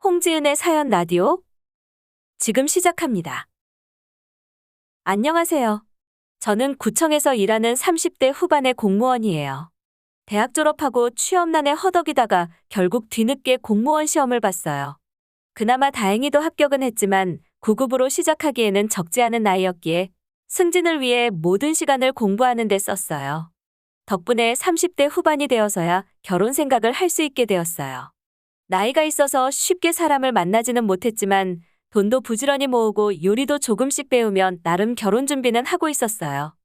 홍지은의 사연 라디오 지금 시작합니다. 안녕하세요. 저는 구청에서 일하는 30대 후반의 공무원이에요. 대학 졸업하고 취업난에 허덕이다가 결국 뒤늦게 공무원 시험을 봤어요. 그나마 다행히도 합격은 했지만 9급으로 시작하기에는 적지 않은 나이였기에 승진을 위해 모든 시간을 공부하는 데 썼어요. 덕분에 30대 후반이 되어서야 결혼 생각을 할 수 있게 되었어요. 나이가 있어서 쉽게 사람을 만나지는 못했지만 돈도 부지런히 모으고 요리도 조금씩 배우면 나름 결혼 준비는 하고 있었어요.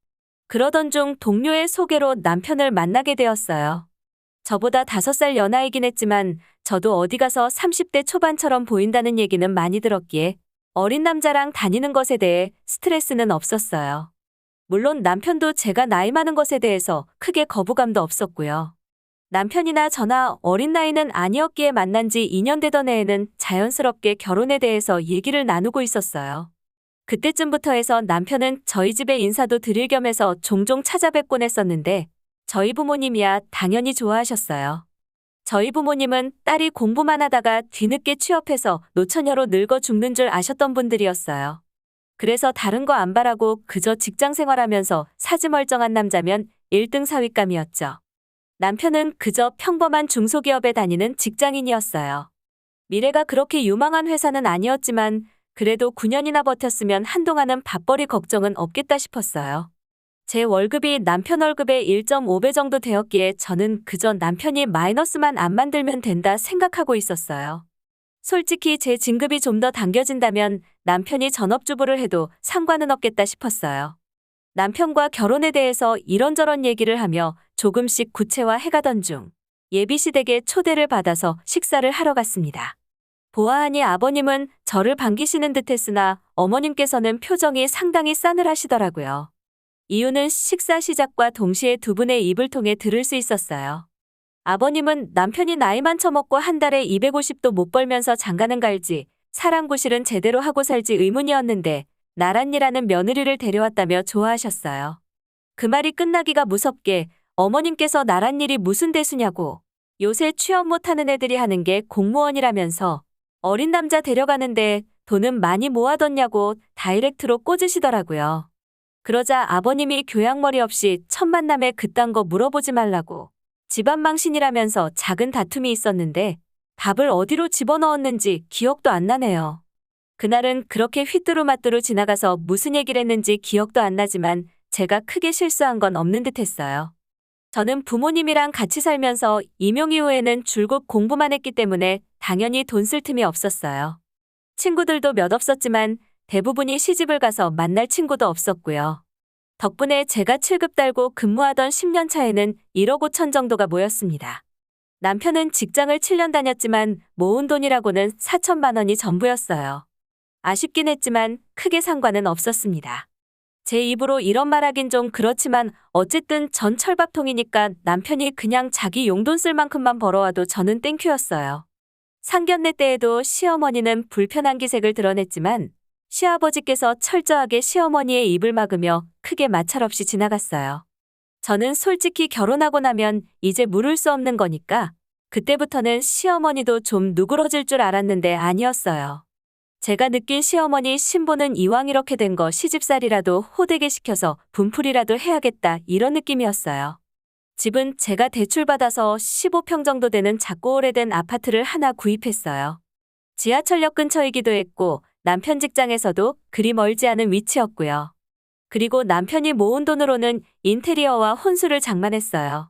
그러던 중 동료의 소개로 남편을 만나게 되었어요. 저보다 5살 연하이긴 했지만 저도 어디 가서 30대 초반처럼 보인다는 얘기는 많이 들었기에 어린 남자랑 다니는 것에 대해 스트레스는 없었어요. 물론 남편도 제가 나이 많은 것에 대해서 크게 거부감도 없었고요. 남편이나 저나 어린 나이는 아니었기에 만난 지 2년 되던 해에는 자연스럽게 결혼에 대해서 얘기를 나누고 있었어요. 그때쯤부터 해서 남편은 저희 집에 인사도 드릴 겸 해서 종종 찾아뵙곤 했었는데 저희 부모님이야 당연히 좋아하셨어요. 저희 부모님은 딸이 공부만 하다가 뒤늦게 취업해서 노처녀로 늙어 죽는 줄 아셨던 분들이었어요. 그래서 다른 거 안 바라고 그저 직장 생활하면서 사지멀쩡한 남자면 1등 사윗감이었죠. 남편은 그저 평범한 중소기업에 다니는 직장인이었어요. 미래가 그렇게 유망한 회사는 아니었지만 그래도 9년이나 버텼으면 한동안은 밥벌이 걱정은 없겠다 싶었어요. 제 월급이 남편 월급의 1.5배 정도 되었기에 저는 그저 남편이 마이너스만 안 만들면 된다 생각하고 있었어요. 솔직히 제 진급이 좀 더 당겨진다면 남편이 전업주부를 해도 상관은 없겠다 싶었어요. 남편과 결혼에 대해서 이런저런 얘기를 하며 조금씩 구체화해가던 중 예비시댁에 초대를 받아서 식사를 하러 갔습니다. 보아하니 아버님은 저를 반기시는 듯했으나 어머님께서는 표정이 상당히 싸늘하시더라고요. 이유는 식사 시작과 동시에 두 분의 입을 통해 들을 수 있었어요. 아버님은 남편이 나이만 처먹고 한 달에 250도 못 벌면서 장가는 갈지 사랑구실은 제대로 하고 살지 의문이었는데 나란이라는 며느리를 데려왔다며 좋아하셨어요. 그 말이 끝나기가 무섭게 어머님께서 나란일이 무슨 대수냐고 요새 취업 못하는 애들이 하는 게 공무원이라면서 어린 남자 데려가는데 돈은 많이 모아뒀냐고 다이렉트로 꽂으시더라고요. 그러자 아버님이 교양머리 없이 첫 만남에 그딴 거 물어보지 말라고 집안 망신이라면서 작은 다툼이 있었는데 밥을 어디로 집어넣었는지 기억도 안 나네요. 그날은 그렇게 휘뚜루마뚜루 지나가서 무슨 얘기를 했는지 기억도 안 나지만 제가 크게 실수한 건 없는 듯 했어요. 저는 부모님이랑 같이 살면서 임용 이후에는 줄곧 공부만 했기 때문에 당연히 돈 쓸 틈이 없었어요. 친구들도 몇 없었지만 대부분이 시집을 가서 만날 친구도 없었고요. 덕분에 제가 7급 달고 근무하던 10년 차에는 1억 5천 정도가 모였습니다. 남편은 직장을 7년 다녔지만 모은 돈이라고는 4천만 원이 전부였어요. 아쉽긴 했지만 크게 상관은 없었습니다. 제 입으로 이런 말하긴 좀 그렇지만 어쨌든 전 철밥통이니까 남편이 그냥 자기 용돈 쓸 만큼만 벌어와도 저는 땡큐였어요. 상견례 때에도 시어머니는 불편한 기색을 드러냈지만 시아버지께서 철저하게 시어머니의 입을 막으며 크게 마찰 없이 지나갔어요. 저는 솔직히 결혼하고 나면 이제 물을 수 없는 거니까 그때부터는 시어머니도 좀 누그러질 줄 알았는데 아니었어요. 제가 느낀 시어머니 신보는 이왕 이렇게 된 거 시집살이라도 호되게 시켜서 분풀이라도 해야겠다 이런 느낌이었어요. 집은 제가 대출받아서 15평 정도 되는 작고 오래된 아파트를 하나 구입했어요. 지하철역 근처이기도 했고 남편 직장에서도 그리 멀지 않은 위치였고요. 그리고 남편이 모은 돈으로는 인테리어와 혼수를 장만했어요.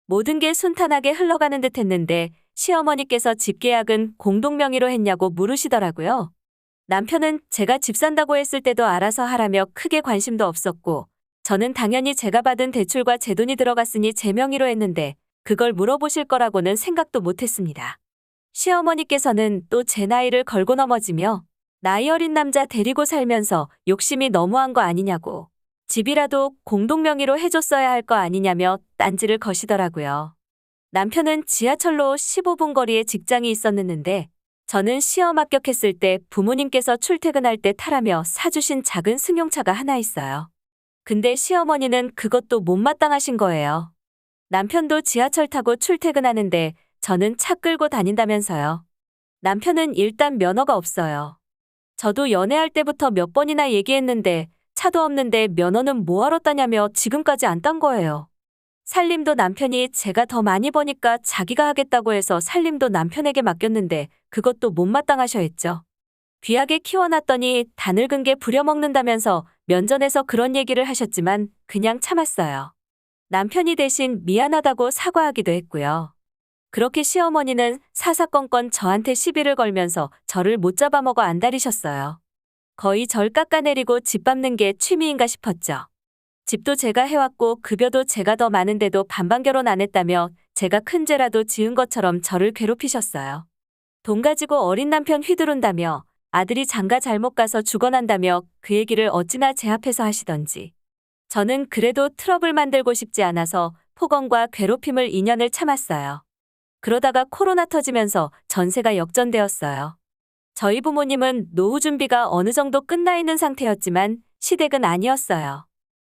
모든 게 순탄하게 흘러가는 듯 했는데 시어머니께서 집 계약은 공동 명의로 했냐고 물으시더라고요. 남편은 제가 집 산다고 했을 때도 알아서 하라며 크게 관심도 없었고 저는 당연히 제가 받은 대출과 제 돈이 들어갔으니 제 명의로 했는데 그걸 물어보실 거라고는 생각도 못했습니다. 시어머니께서는 또 제 나이를 걸고 넘어지며 나이 어린 남자 데리고 살면서 욕심이 너무한 거 아니냐고 집이라도 공동 명의로 해줬어야 할 거 아니냐며 딴지를 거시더라고요. 남편은 지하철로 15분 거리에 직장이 있었는데 저는 시험 합격했을 때 부모님께서 출퇴근할 때 타라며 사주신 작은 승용차가 하나 있어요. 근데 시어머니는 그것도 못마땅하신 거예요. 남편도 지하철 타고 출퇴근하는데 저는 차 끌고 다닌다면서요. 남편은 일단 면허가 없어요. 저도 연애할 때부터 몇 번이나 얘기했는데 차도 없는데 면허는 뭐하러 따냐며 지금까지 안 딴 거예요. 살림도 남편이 제가 더 많이 버니까 자기가 하겠다고 해서 살림도 남편에게 맡겼는데 그것도 못마땅하셔 했죠. 귀하게 키워놨더니 다 늙은 게 부려먹는다면서 면전에서 그런 얘기를 하셨지만 그냥 참았어요. 남편이 대신 미안하다고 사과하기도 했고요. 그렇게 시어머니는 사사건건 저한테 시비를 걸면서 저를 못 잡아먹어 안달이셨어요. 거의 절 깎아내리고 집 밟는 게 취미인가 싶었죠. 집도 제가 해왔고 급여도 제가 더 많은데도 반반 결혼 안 했다며 제가 큰 죄라도 지은 것처럼 저를 괴롭히셨어요. 돈 가지고 어린 남편 휘두른다며 아들이 장가 잘못 가서 죽어난다며 그 얘기를 어찌나 제 앞에서 하시던지. 저는 그래도 트러블 만들고 싶지 않아서 폭언과 괴롭힘을 2년을 참았어요. 그러다가 코로나 터지면서 전세가 역전되었어요. 저희 부모님은 노후 준비가 어느 정도 끝나 있는 상태였지만 시댁은 아니었어요.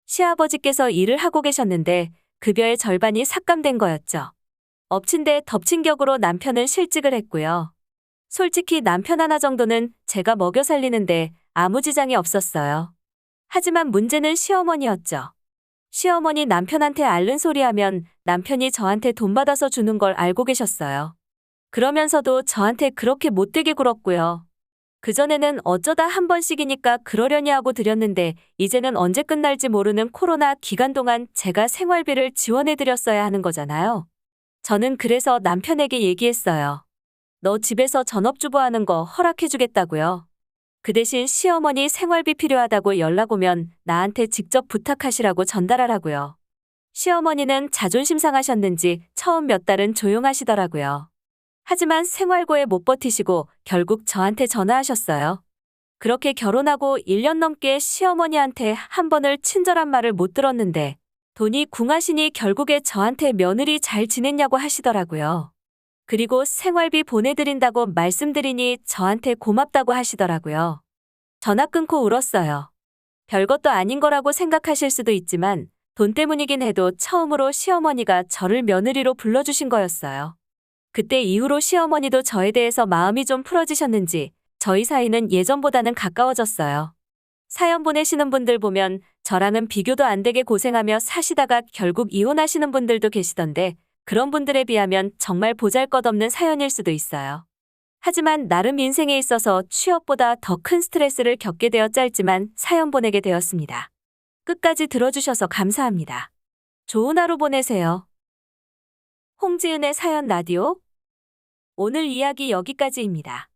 시아버지께서 일을 하고 계셨는데 급여의 절반이 삭감된 거였죠. 엎친 데 덮친 격으로 남편은 실직을 했고요. 솔직히 남편 하나 정도는 제가 먹여 살리는데 아무 지장이 없었어요. 하지만 문제는 시어머니였죠. 시어머니 남편한테 앓는 소리 하면 남편이 저한테 돈 받아서 주는 걸 알고 계셨어요. 그러면서도 저한테 그렇게 못되게 굴었고요. 그전에는 어쩌다 한 번씩이니까 그러려니 하고 드렸는데 이제는 언제 끝날지 모르는 코로나 기간 동안 제가 생활비를 지원해드렸어야 하는 거잖아요. 저는 그래서 남편에게 얘기했어요. 너 집에서 전업주부 하는 거 허락해주겠다고요. 그 대신 시어머니 생활비 필요하다고 연락 오면 나한테 직접 부탁하시라고 전달하라고요. 시어머니는 자존심 상하셨는지 처음 몇 달은 조용하시더라고요. 하지만 생활고에 못 버티시고 결국 저한테 전화하셨어요. 그렇게 결혼하고 1년 넘게 시어머니한테 한 번을 친절한 말을 못 들었는데 돈이 궁하시니 결국에 저한테 며느리 잘 지냈냐고 하시더라고요. 그리고 생활비 보내드린다고 말씀드리니 저한테 고맙다고 하시더라고요. 전화 끊고 울었어요. 별것도 아닌 거라고 생각하실 수도 있지만 돈 때문이긴 해도 처음으로 시어머니가 저를 며느리로 불러주신 거였어요. 그때 이후로 시어머니도 저에 대해서 마음이 좀 풀어지셨는지 저희 사이는 예전보다는 가까워졌어요. 사연 보내시는 분들 보면 저랑은 비교도 안 되게 고생하며 사시다가 결국 이혼하시는 분들도 계시던데 그런 분들에 비하면 정말 보잘것없는 사연일 수도 있어요. 하지만 나름 인생에 있어서 취업보다 더 큰 스트레스를 겪게 되어 짧지만 사연 보내게 되었습니다. 끝까지 들어주셔서 감사합니다. 좋은 하루 보내세요. 홍지은의 사연 라디오. 오늘 이야기 여기까지입니다.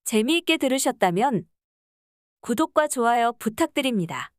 재미있게 들으셨다면 구독과 좋아요 부탁드립니다.